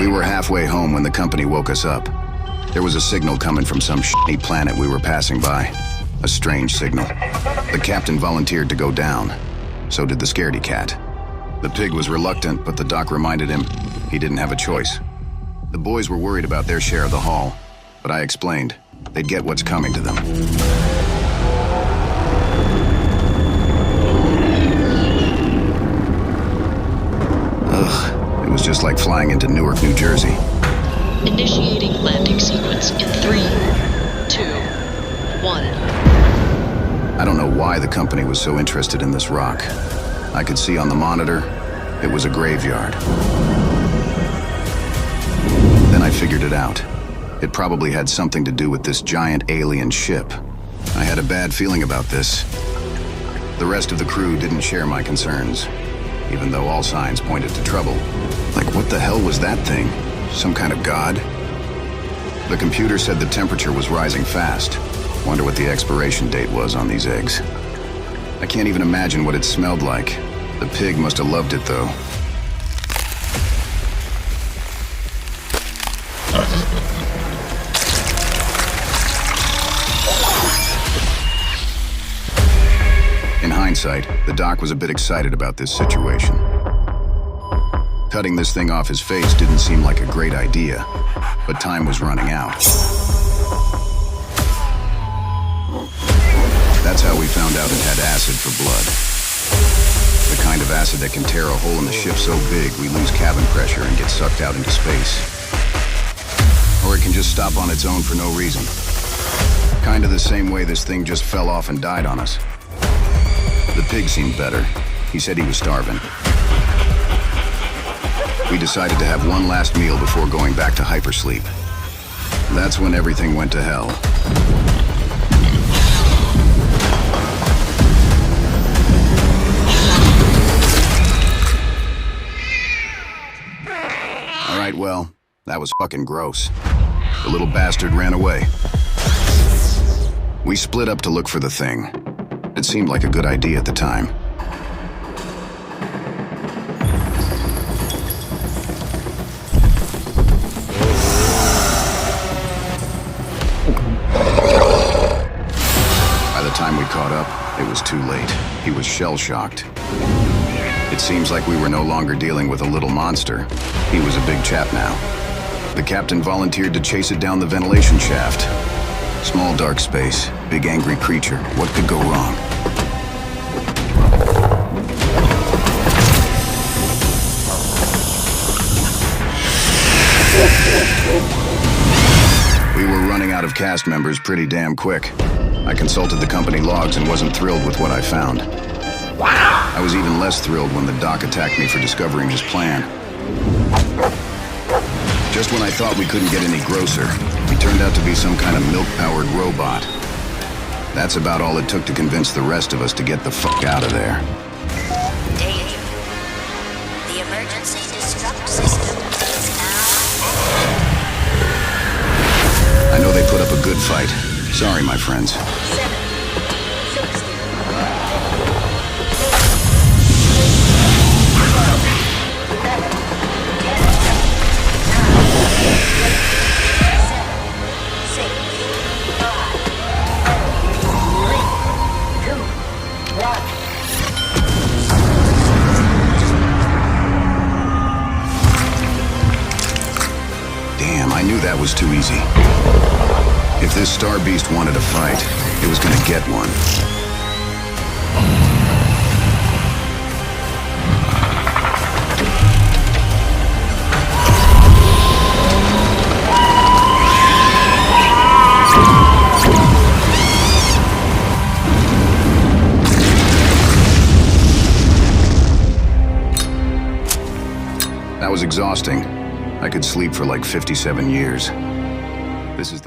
We were halfway home when the company woke us up. There was a signal coming from some shitty planet we were passing by. A strange signal. The captain volunteered to go down. So did the scaredy cat. The pig was reluctant, but the doc reminded him he didn't have a choice. The boys were worried about their share of the haul, but I explained they'd get what's coming to them. Ugh, it was just like flying into Newark, New Jersey. Initiating landing sequence in 3, 2, 1. I don't know why the company was so interested in this rock. I could see on the monitor, it was a graveyard. Then I figured it out. It probably had something to do with this giant alien ship. I had a bad feeling about this. The rest of the crew didn't share my concerns, even though all signs pointed to trouble. Like, what the hell was that thing? Some kind of god? The computer said the temperature was rising fast. Wonder what the expiration date was on these eggs. I can't even imagine what it smelled like. The pig must have loved it, though. In hindsight, the doc was a bit excited about this situation. Cutting this thing off his face didn't seem like a great idea, but time was running out. That's how we found out it had acid for blood. The kind of acid that can tear a hole in the ship so big we lose cabin pressure and get sucked out into space. Or it can just stop on its own for no reason. Kind of the same way this thing just fell off and died on us. The pig seemed better. He said he was starving. We decided to have one last meal before going back to hypersleep. That's when everything went to hell. All right, well, that was fucking gross. The little bastard ran away. We split up to look for the thing. It seemed like a good idea at the time. By the time we caught up, it was too late. He was shell-shocked. It seems like we were no longer dealing with a little monster. He was a big chap now. The captain volunteered to chase it down the ventilation shaft. Small dark space, big angry creature. What could go wrong? We were running out of cast members pretty damn quick. I consulted the company logs and wasn't thrilled with what I found. I was even less thrilled when the doc attacked me for discovering his plan. Just when I thought we couldn't get any grosser, he turned out to be some kind of milk-powered robot. That's about all it took to convince the rest of us to get the fuck out of there. Danger. The emergency destruct system is now... I know they put up a good fight. Sorry, my friends. 7, 6, Damn, I knew that was too easy. If this star beast wanted a fight, it was gonna get one. That was exhausting. I could sleep for like 57 years. This is the